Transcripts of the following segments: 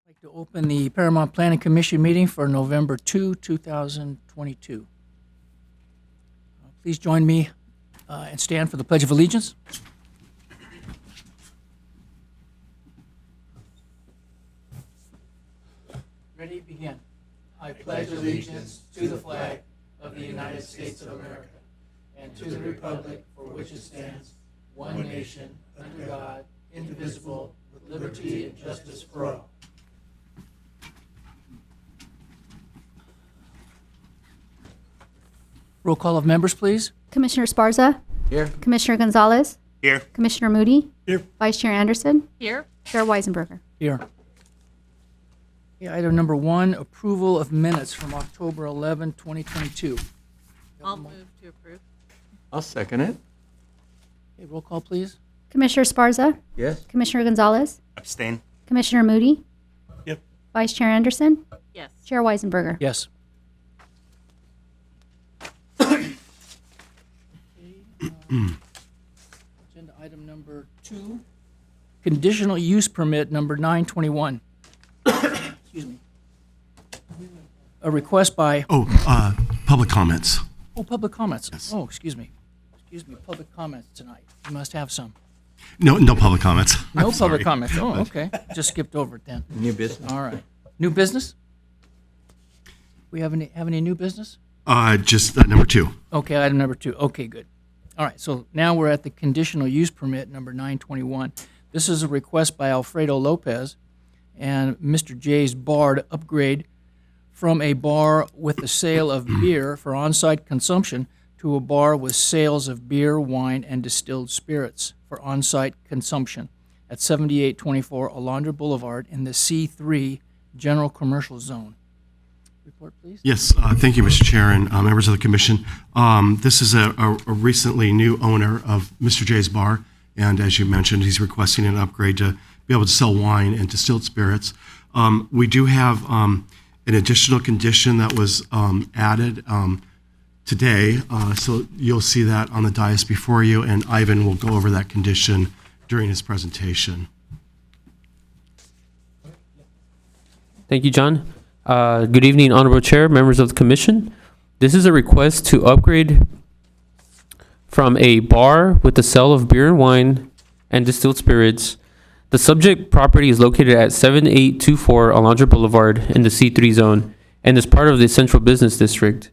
I'd like to open the Paramount Planning Commission meeting for November 2, 2022. Please join me and stand for the Pledge of Allegiance. Ready, begin. I pledge allegiance to the flag of the United States of America and to the republic for which it stands, one nation, under God, indivisible, with liberty and justice for all. Roll call of members, please. Commissioner Esparza? Here. Commissioner Gonzalez? Here. Commissioner Moody? Here. Vice Chair Anderson? Here. Chair Weisenberger? Here. Okay, item number 1, approval of minutes from October 11, 2022. I'll move to approve. I'll second it. Okay, roll call, please. Commissioner Esparza? Yes. Commissioner Gonzalez? Abstain. Commissioner Moody? Yep. Vice Chair Anderson? Yes. Chair Weisenberger? Yes. Agenda item number 2, conditional use permit number 921. Excuse me. A request by, Public comments. public comments. Yes. Oh, excuse me. Excuse me, public comments tonight. You must have some. No public comments. No I'm sorry. public comments. Oh, okay. Just skipped over it then. New business. All right. New business? We have any new business? Just number 2. Okay, item number 2. Okay, good. All right, so now we're at the conditional use permit number 921. This is a request by Alfredo Lopez and Mr. J's Bar to upgrade from a bar with the sale of beer for on-site consumption to a bar with sales of beer, wine, and distilled spirits for on-site consumption at 7824 Alondra Boulevard in the C3 General Commercial Zone. Report, please. Yes, thank you, Mr. Chair and members of the commission. This is a recently new owner of Mr. J's Bar, and as you mentioned, he's requesting an upgrade to be able to sell wine and distilled spirits. We do have an additional condition that was added today, so you'll see that on the dais before you, and Ivan will go over that condition during his presentation. Thank you, John. Good evening, Honorable Chair, members of the Commission. This is a request to upgrade from a bar with the sale of beer and wine and distilled spirits. The subject property is located at 7824 Alondra Boulevard in the C3 zone and is part of the Central Business District.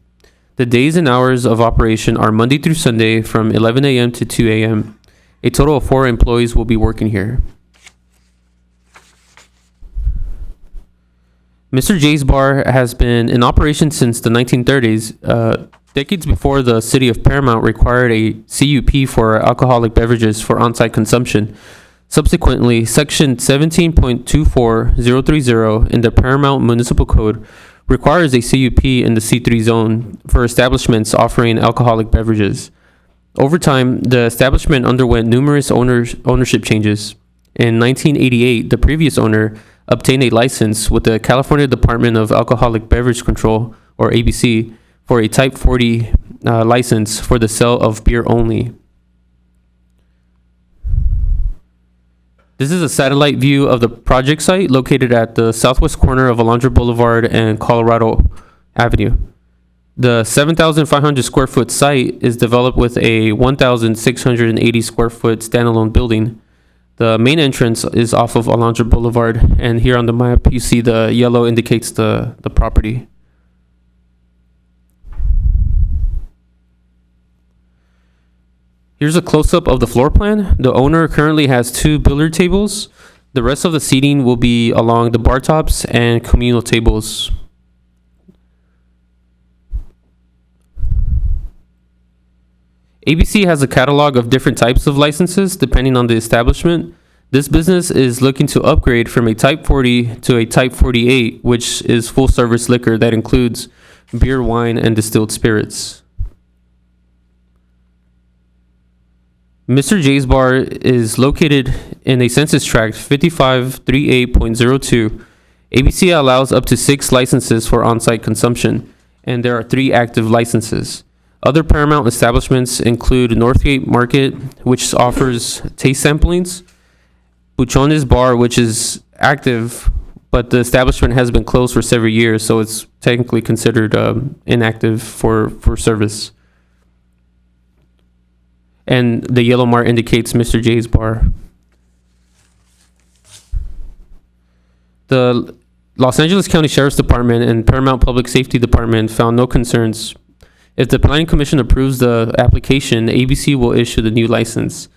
The days and hours of operation are Monday through Sunday from 11 a.m. to 2 a.m. A total of 4 employees will be working here. Mr. J's Bar has been in operation since the 1930s, decades before the city of Paramount required a CUP for alcoholic beverages for on-site consumption. Subsequently, Section 17.24030 in the Paramount Municipal Code requires a CUP in the C3 zone for establishments offering alcoholic beverages. Over time, the establishment underwent numerous ownership changes. In 1988, the previous owner obtained a license with the California Department of Alcoholic Beverage Control, or ABC, for a Type 40 license for the sale of beer only. This is a satellite view of the project site located at the southwest corner of Alondra Boulevard and Colorado Avenue. The 7,500 square foot site is developed with a 1,680 square foot standalone building. The main entrance is off of Alondra Boulevard, and here on the map you see the yellow indicates the property. Here's a close-up of the floor plan. The owner currently has 2 billiard tables. The rest of the seating will be along the bar tops and communal tables. ABC has a catalog of different types of licenses depending on the establishment. This business is looking to upgrade from a Type 40 to a Type 48, which is full-service liquor that includes beer, wine, and distilled spirits. Mr. J's Bar is located in a census tract 5538.02. ABC allows up to 6 licenses for on-site consumption, and there are 3 active licenses. Other Paramount establishments include Northgate Market, which offers taste samplings, Buchones Bar, which is active but the establishment has been closed for several years, so it's technically considered inactive for service. And the yellow mark indicates Mr. J's bar. The Los Angeles County Sheriff's Department and Paramount Public Safety Department found no concerns. If the Planning Commission approves the application, ABC will issue the new license.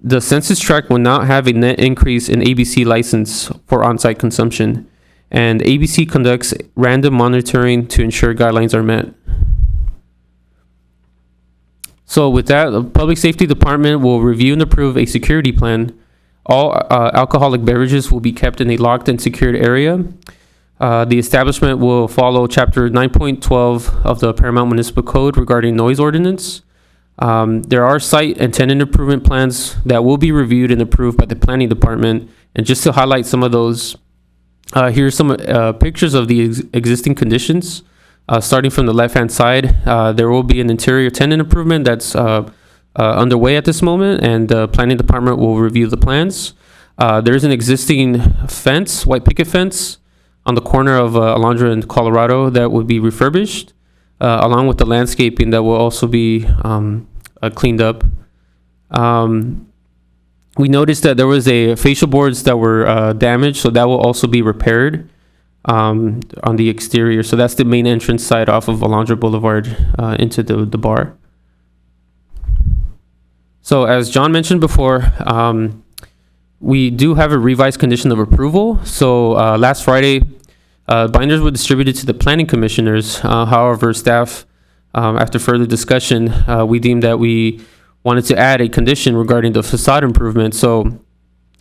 The census tract will not have a net increase in ABC license for on-site consumption, and ABC conducts random monitoring to ensure guidelines are met. So with that, the Public Safety Department will review and approve a security plan. All alcoholic beverages will be kept in a locked and secured area. The establishment will follow Chapter 9.12 of the Paramount Municipal Code regarding noise ordinance. There are site and tenant improvement plans that will be reviewed and approved by the Planning Department. And just to highlight some of those, here's some pictures of the existing conditions. Starting from the left-hand side, there will be an interior tenant improvement that's underway at this moment, and the Planning Department will review the plans. There's an existing fence, white picket fence, on the corner of Alondra and Colorado that would be refurbished, along with the landscaping that will also be cleaned up. We noticed that there was a facial boards that were damaged, so that will also be repaired on the exterior. So that's the main entrance side off of Alondra Boulevard into the bar. So as John mentioned before, we do have a revised condition of approval. So last Friday, binders were distributed to the planning commissioners. However, staff, after further discussion, we deemed that we wanted to add a condition regarding the facade improvement. So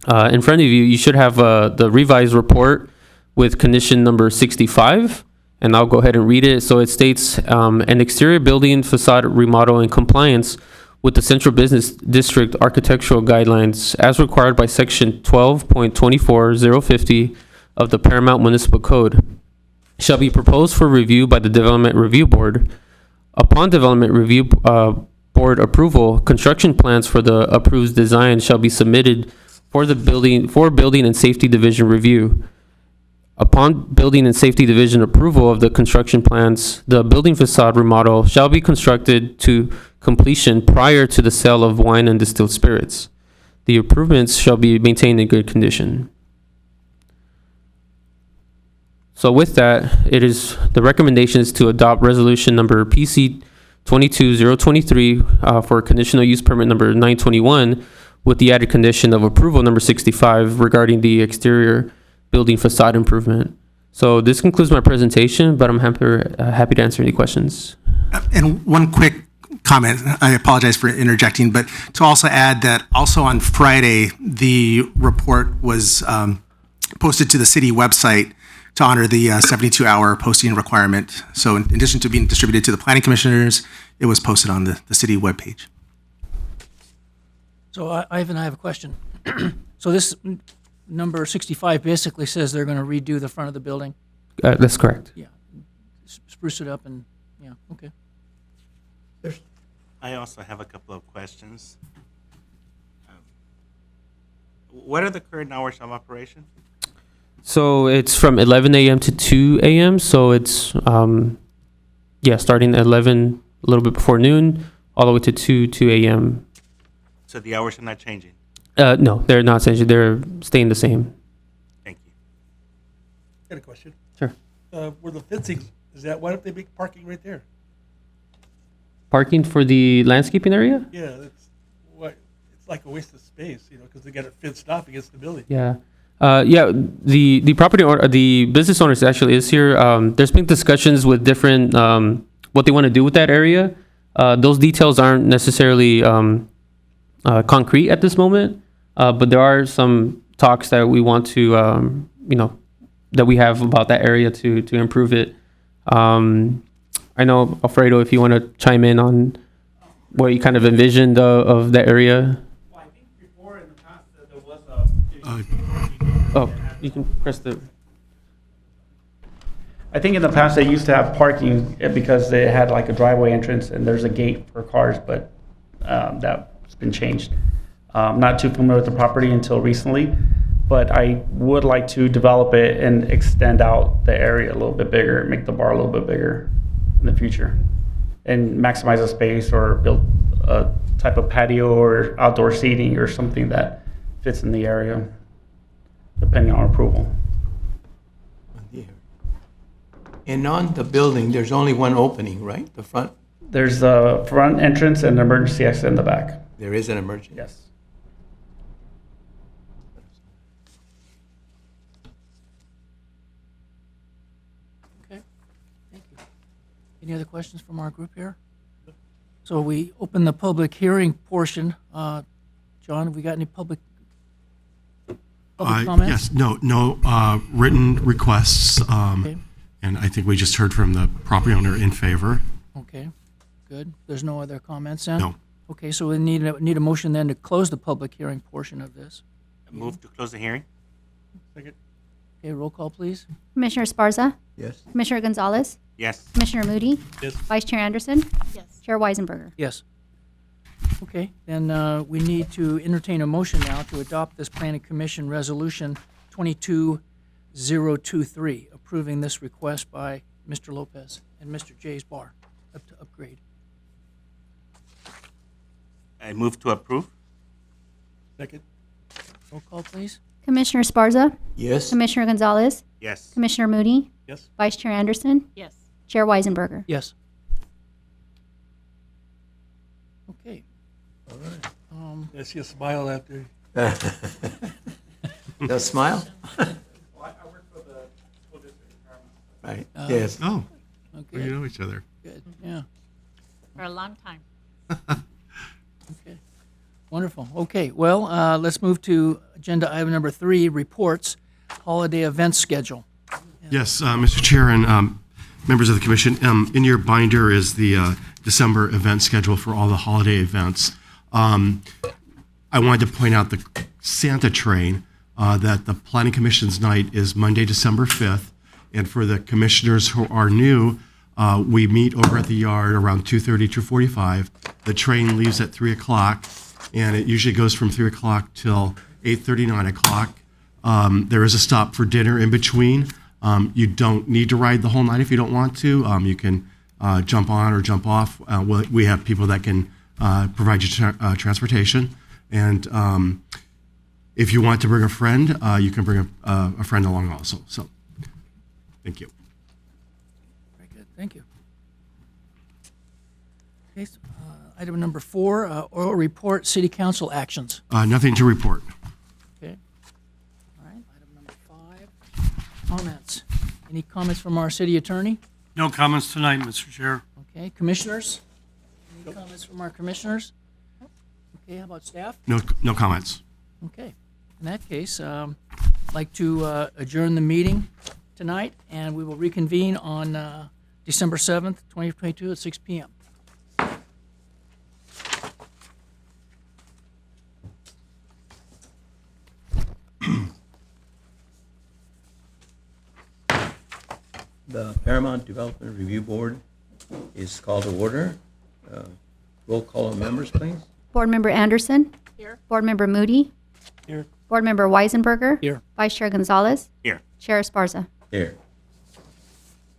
in front of you, you should have the revised report with condition number 65, and I'll go ahead and read it. So it states, an exterior building facade remodel in compliance with the Central Business District architectural guidelines as required by section 12.24050 of the Paramount Municipal Code shall be proposed for review by the Development Review Board. Upon Development Review Board approval, construction plans for the approved design shall be submitted for Building and Safety Division review. Upon Building and Safety Division approval of the construction plans, the building facade remodel shall be constructed to completion prior to the sale of wine and distilled spirits. The improvements shall be maintained in good condition. So with that, the recommendation is to adopt resolution number PC 22023 for conditional use permit number 921 with the added condition of approval number 65 regarding the exterior building facade improvement. So this concludes my presentation, but I'm happy to answer any questions. And one quick comment, I apologize for interjecting, but to also add that also on Friday, the report was posted to the city website to honor the 72-hour posting requirement. So in addition to being distributed to the planning commissioners, it was posted on the city webpage. So Ivan, I have a question. So this number 65 basically says they're going to redo the front of the building? That's correct. Yeah. Spruce it up and, yeah, okay. I also have a couple of questions. What are the current hours of operation? So it's from 11 a.m. to 2 a.m. So it's, starting at 11, a little bit before noon, all the way to 2 a.m. So the hours are not changing? No, they're not changing. They're staying the same. Thank you. I got a question. Sure. Where the fencing, why don't they make parking right there? Parking for the landscaping area? Yeah, it's like a waste of space, because they got it fenced off against the building. Yeah. The property owner, the business owners actually is here. There's been discussions with different, what they want to do with that area. Those details aren't necessarily concrete at this moment, but there are some talks that we want to, that we have about that area to improve it. I know, Alfredo, if you want to chime in on what you kind of envisioned of that area. Well, I think before in the past there was a. Oh, you can press the. I think in the past they used to have parking because they had like a driveway entrance and there's a gate for cars, but that's been changed. I'm not too familiar with the property until recently, but I would like to develop it and extend out the area a little bit bigger, make the bar a little bit bigger in the future, and maximize the space or build a type of patio or outdoor seating or something that fits in the area, depending on approval. And on the building, there's only one opening, right? The front, There's the front entrance and emergency exit in the back. there is an emergency. Yes. Okay, thank you. Any other questions from our group here? So we open the public hearing portion. John, have we got any public comments? Yes, no written requests. Okay. And I think we just heard from the property owner in favor. Okay, good. There's no other comments then? No. Okay, so we need a motion then to close the public hearing portion of this. Move to close the hearing? Second. Okay, roll call, please. Commissioner Esparza, Yes. Commissioner Gonzalez, Yes. Commissioner Moody, Yes. Vice Chair Anderson, Yes. Chair Weisenberger. Yes. Okay, then we need to entertain a motion now to adopt this Planning Commission Resolution 22023, approving this request by Mr. Lopez and Mr. Jay's Bar up to upgrade. I move to approve? Second. Roll call, please. Commissioner Esparza, Yes. Commissioner Gonzalez, Yes. Commissioner Moody, Yes. Vice Chair Anderson, Yes. Chair Weisenberger. Yes. Okay. I see a smile out there. The smile? Right, yes. Oh, we Okay, know each other. good, yeah. For a long time. Okay, wonderful. Okay, well, let's move to agenda item number 3, reports, holiday event schedule. Yes, Mr. Chair and members of the commission, in your binder is the December event schedule for all the holiday events. I wanted to point out the Santa train, that the Planning Commission's night is Monday, December 5th. And for the commissioners who are new, we meet over at the yard around 2:30, 2:45. The train leaves at 3 o'clock, and it usually goes from 3 o'clock till 8:30, 9 o'clock. There is a stop for dinner in between. You don't need to ride the whole night if you don't want to. You can jump on or jump off. We have people that can provide you transportation. And if you want to bring a friend, you can bring a friend along also. So, thank you. Very good, thank you. Okay, so, item number 4, oral report, city council actions. Nothing to report. Okay. All right, item number 5, comments. Any comments from our city attorney? No comments tonight, Mr. Chair. Okay, commissioners? Any comments from our commissioners? Okay, how about staff? No comments. Okay, in that case, I'd like to adjourn the meeting tonight, and we will reconvene on December 7th, 2022 at 6 p.m. The Paramount Development Review Board is called to order. Roll call of members, please. Board Member Anderson, Here. Board Member Moody, Here. Board Member Weisenberger, Here. Vice Chair Gonzalez, Here. Chair Esparza. Here.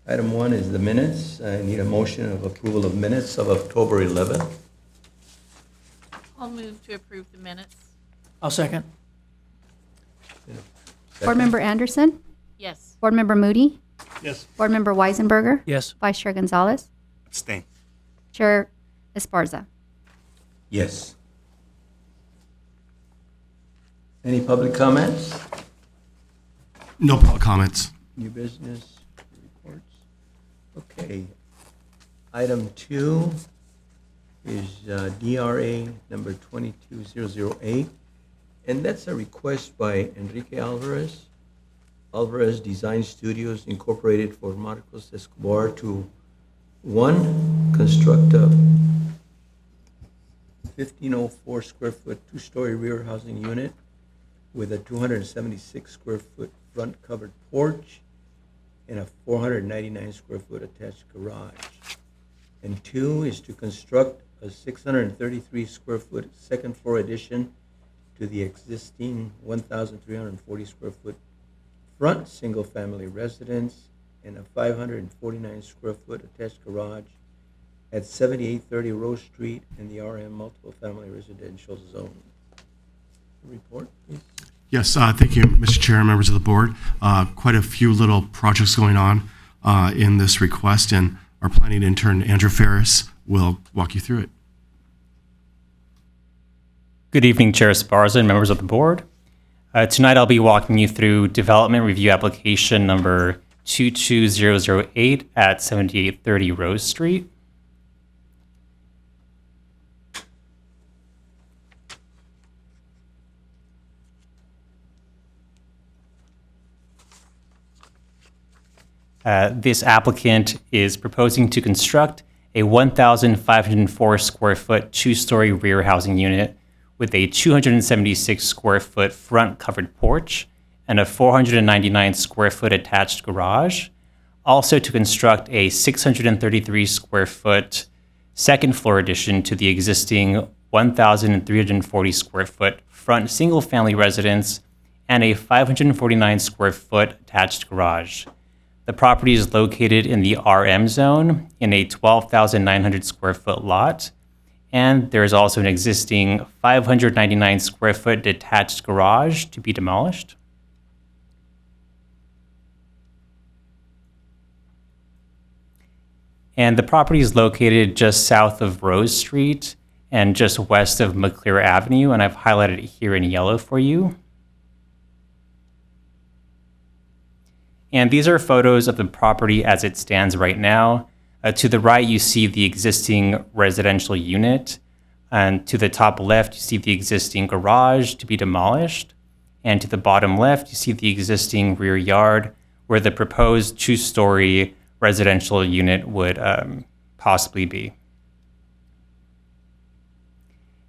Item 1 is the minutes. I need a motion of approval of minutes of October 11th. I'll move to approve the minutes. I'll second. Board Second. Member Anderson, Yes. Board Member Moody, Yes. Board Member Weisenberger, Yes. Vice Chair Gonzalez, Abstain. Chair Esparza. Yes. Any public comments? No public comments. New business reports? Okay. Item 2 is DRA number 22008, and that's a request by Enrique Alvarez, Alvarez Design Studios Incorporated for Marcos Escobar to, 1, construct a 1,504 square foot, 2-story rear housing unit with a 276 square foot front covered porch and a 499 square foot attached garage. And 2 is to construct a 633 square foot second floor addition to the existing 1,340 square foot front single-family residence and a 549 square foot attached garage at 7830 Rose Street in the RM multiple family residential zone. Report, please. Yes, thank you, Mr. Chair and members of the board. Quite a few little projects going on in this request, and our planning intern, Andrew Ferris, will walk you through it. Good evening, Chair Esparza and members of the board. Tonight I'll be walking you through development review application number 22008 at 7830 Rose Street. This applicant is proposing to construct a 1,504 square foot two-story rear housing unit with a 276 square foot front covered porch and a 499 square foot attached garage. Also to construct a 633 square foot second floor addition to the existing 1,340 square foot front single family residence and a 549 square foot attached garage. The property is located in the RM zone in a 12,900 square foot lot, and there is also an existing 599 square foot detached garage to be demolished. And the property is located just south of Rose Street and just west of McClear Avenue, and I've highlighted it here in yellow for you. And these are photos of the property as it stands right now. To the right, you see the existing residential unit. And to the top left, you see the existing garage to be demolished. And to the bottom left, you see the existing rear yard where the proposed two-story residential unit would possibly be.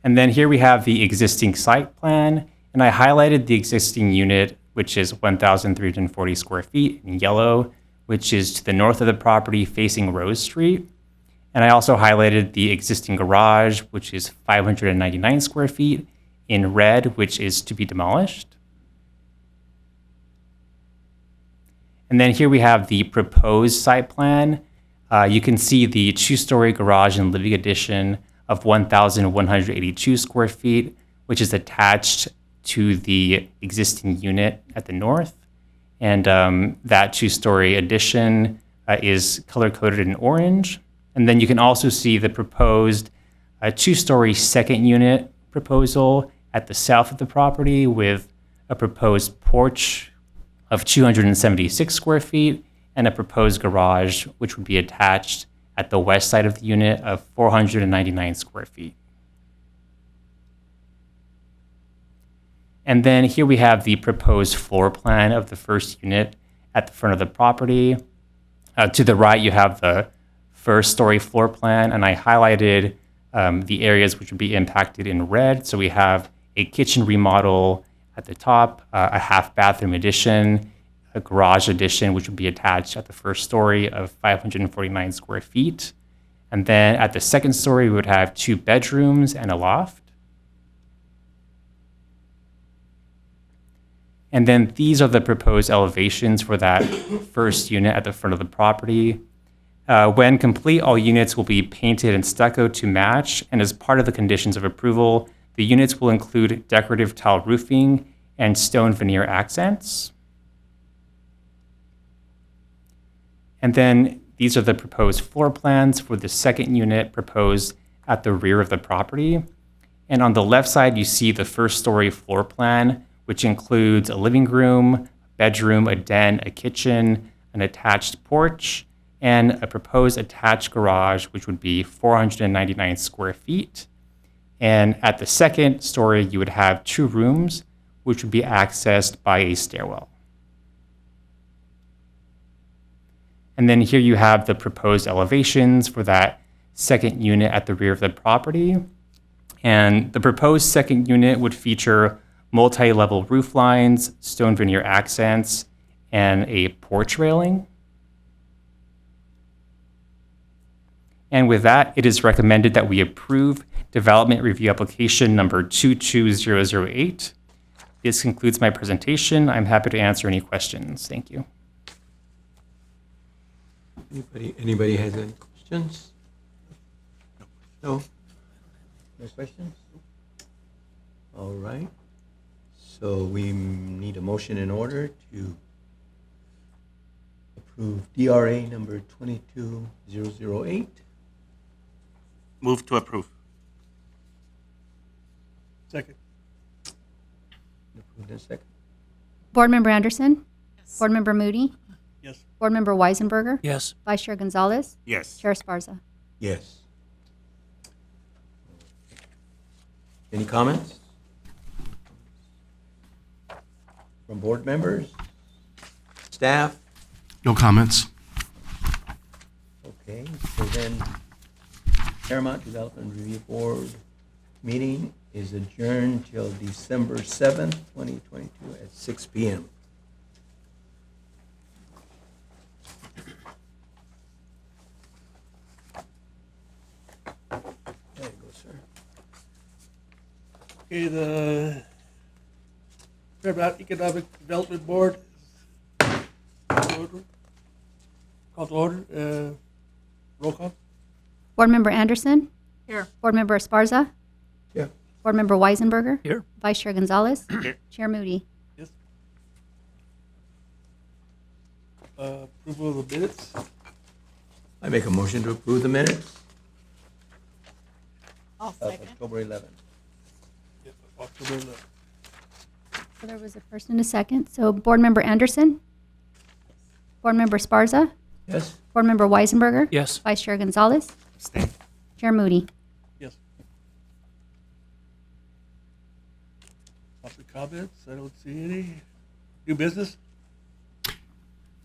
And then here we have the existing site plan. And I highlighted the existing unit, which is 1,340 square feet in yellow, which is to the north of the property facing Rose Street. And I also highlighted the existing garage, which is 599 square feet in red, which is to be demolished. And then here we have the proposed site plan. You can see the two-story garage and living addition of 1,182 square feet, which is attached to the existing unit at the north. And that two-story addition is color-coded in orange. And then you can also see the proposed two-story second unit proposal at the south of the property with a proposed porch of 276 square feet and a proposed garage, which would be attached at the west side of the unit of 499 square feet. And then here we have the proposed floor plan of the first unit at the front of the property. To the right, you have the first story floor plan, and I highlighted the areas which would be impacted in red. So we have a kitchen remodel at the top, a half bathroom addition, a garage addition, which would be attached at the first story of 549 square feet. And then at the second story, we would have 2 bedrooms and a loft. And then these are the proposed elevations for that first unit at the front of the property. When complete, all units will be painted and stucco to match, and as part of the conditions of approval, the units will include decorative tile roofing and stone veneer accents. And then these are the proposed floor plans for the second unit proposed at the rear of the property. And on the left side, you see the first story floor plan, which includes a living room, a bedroom, a den, a kitchen, an attached porch, and a proposed attached garage, which would be 499 square feet. And at the second story, you would have 2 rooms, which would be accessed by a stairwell. And then here you have the proposed elevations for that second unit at the rear of the property. And the proposed second unit would feature multi-level roof lines, stone veneer accents, and a porch railing. And with that, it is recommended that we approve development review application number 22008. This concludes my presentation. I'm happy to answer any questions. Thank you. Anybody has any questions? No? No questions? All right. So we need a motion in order to approve DRA number 22008. Move to approve. Second. Approved in a second. Board Member Anderson. Board Member Moody. Yes. Board Member Weisenberger. Yes. Vice Chair Gonzalez. Yes. Chair Esparza. Yes. Any comments? From board members? Staff? No comments. Okay, so then Paramount Development Review Board meeting is adjourned till December 7th, 2022 at 6 p.m. There you go, sir. Okay, the Paramount Economic Development Board called to order. Roll call. Board Member Anderson. Here. Board Member Esparza. Here. Board Member Weisenberger. Here. Vice Chair Gonzalez. Here. Chair Moody. Yes. Approval of the minutes. I make a motion to approve the minutes I'll of second. October 11th. Yep, October 11th. So there was a first and a second. So Board Member Anderson. Board Member Esparza. Yes? Board Member Weisenberger. Yes. Vice Chair Gonzalez. Abstain. Chair Moody. Yes. Public comments, I don't see any. New business?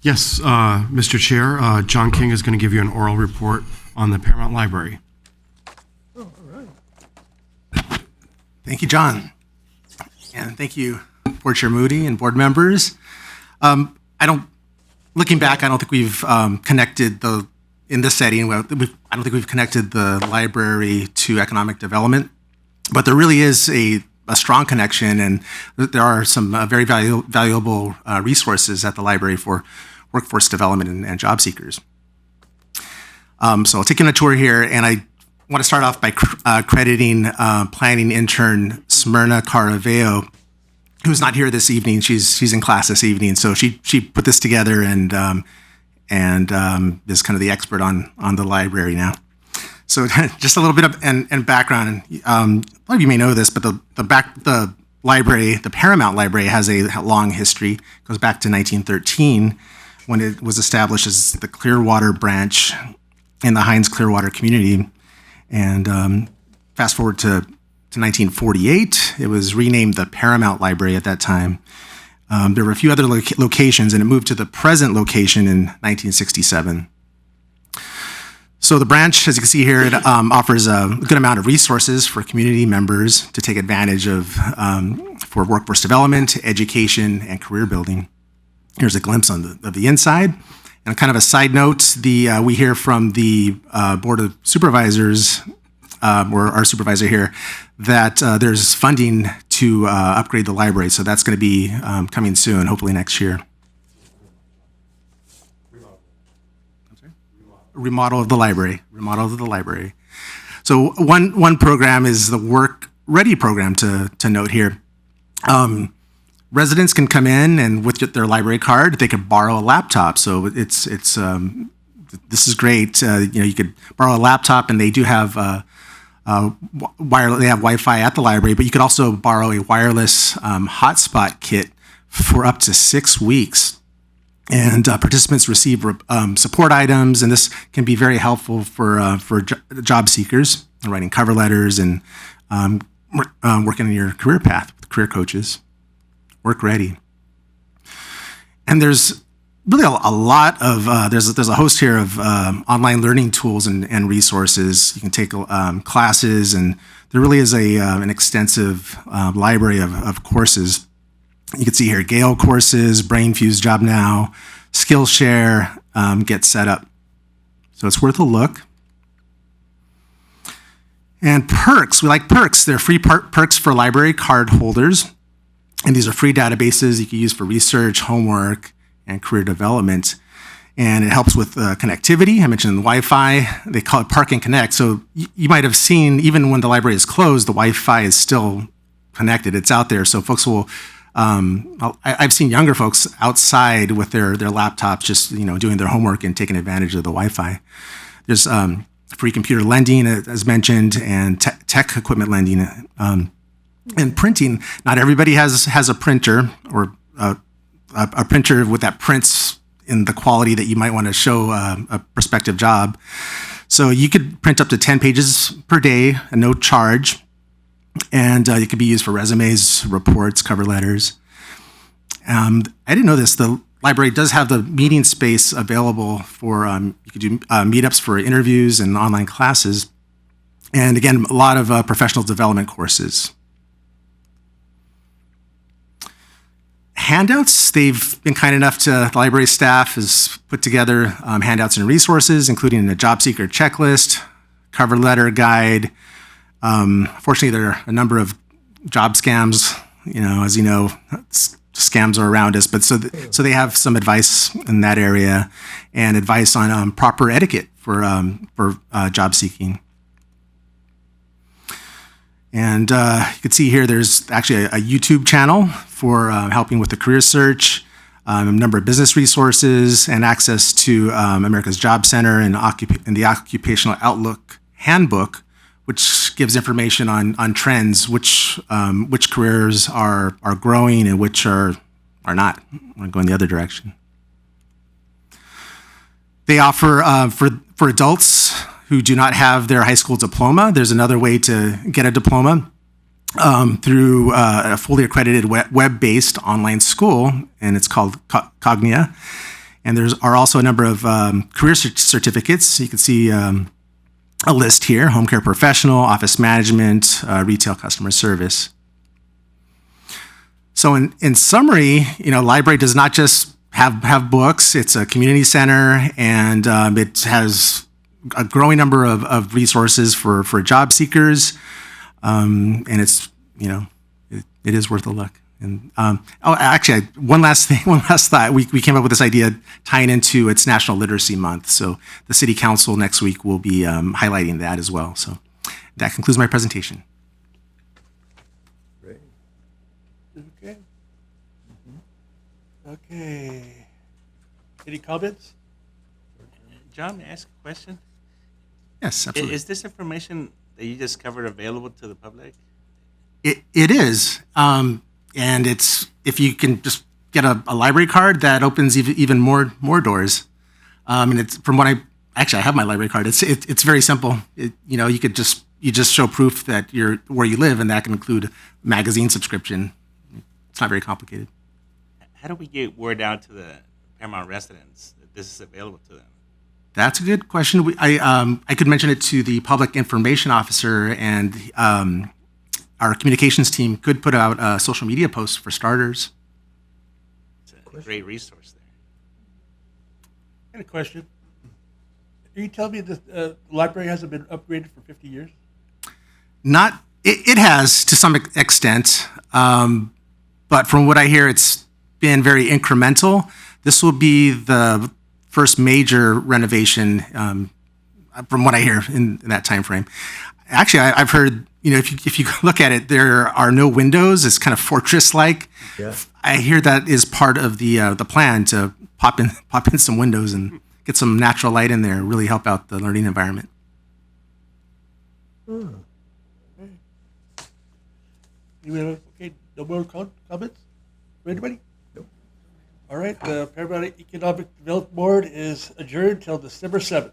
Yes, Mr. Chair, John King is going to give you an oral report on the Paramount Library. Oh, all right. Thank you, John. And thank you, Board Chair Moody and board members. Looking back, I don't think we've connected in this setting, I don't think we've connected the library to economic development, but there really is a strong connection, and there are some very valuable resources at the library for workforce development and job seekers. So I'll take you on a tour here, and I want to start off by crediting planning intern Smyrna Caraveo, who's not here this evening. She's in class this evening, so she put this together and is kind of the expert on the library now. So just a little bit of and background. A lot of you may know this, but the library, the Paramount Library, has a long history. It goes back to 1913 when it was established as the Clearwater branch in the Hines Clearwater community. And fast forward to 1948, it was renamed the Paramount Library at that time. There were a few other locations, and it moved to the present location in 1967. So the branch, as you can see here, it offers a good amount of resources for community members to take advantage of for workforce development, education, and career building. Here's a glimpse of the inside. And kind of a side note, we hear from the Board of Supervisors, or our supervisor here, that there's funding to upgrade the library. So that's going to be coming soon, hopefully next year. Remodel of the library. So one program is the Work Ready program to note here. Residents can come in and with their library card, they could borrow a laptop. So this is great. You could borrow a laptop, and they do have they have Wi-Fi at the library, but you could also borrow a wireless hotspot kit for up to 6 weeks. And participants receive support items, and this can be very helpful for job seekers, writing cover letters and working on your career path with career coaches. Work Ready. And there's really a lot of, there's a host here of online learning tools and resources. You can take classes, and there really is an extensive library of courses. You can see here Gale courses, BrainFuse, Job Now, Skillshare, Get Set Up. So it's worth a look. And perks, we like perks. They're free perks for library card holders. And these are free databases you can use for research, homework, and career development. And it helps with connectivity. I mentioned the Wi-Fi. They call it Park and Connect. So you might have seen, even when the library is closed, the Wi-Fi is still connected. It's out there. So folks will, I've seen younger folks outside with their laptops just, doing their homework and taking advantage of the Wi-Fi. There's free computer lending, as mentioned, and tech equipment lending. And printing. Not everybody has a printer or a printer with that prints in the quality that you might want to show a prospective job. So you could print up to 10 pages per day at no charge. And it could be used for resumes, reports, cover letters. I didn't know this. The library does have the meeting space available for, you could do meetups for interviews and online classes. And again, a lot of professional development courses. Handouts, they've been kind enough to, the library staff has put together handouts and resources, including a job seeker checklist, cover letter guide. Fortunately, there are a number of job scams, as you know, scams are around us, but so they have some advice in that area and advice on proper etiquette for job seeking. And you can see here there's actually a YouTube channel for helping with the career search, a number of business resources, and access to America's Job Center and the Occupational Outlook Handbook, which gives information on trends, which careers are growing and which are not, are going the other direction. They offer for adults who do not have their high school diploma, there's another way to get a diploma through a fully accredited web-based online school, and it's called Cognia. And are also a number of career certificates. You can see a list here: home care professional, office management, retail customer service. So in summary, library does not just have books. It's a community center, and it has a growing number of resources for job seekers, and it's it is worth a look. And actually, one last thought. We came up with this idea tying into its National Literacy Month. So the City Council next week will be highlighting that as well. So that concludes my presentation. Great. Okay. Okay. Any comments? John, may I ask a question? Yes, absolutely. Is this information that you just covered available to the public? It is. And it's, if you can just get a library card, that opens even more doors. And it's, from what I have my library card. It's very simple. You just show proof that you're where you live, and that can include magazine subscription. It's not very complicated. How do we get word out to the Paramount residents that this is available to them? That's a good question. I could mention it to the public information officer, and our communications team could put out a social media post for starters. It's a great resource there. I got a question. Are you telling me that the library hasn't been upgraded for 50 years? It has to some extent, but from what I hear, it's been very incremental. This will be the first major renovation, from what I hear in that time frame. Actually, I've heard, if you look at it, there are no windows. It's kind of fortress-like. Yeah. I hear that is part of the plan to pop in some windows and get some natural light in there, really help out the learning environment. Okay, no more comments from anybody? Nope. All right, the Paramount Economic Development Board is adjourned until December 7th.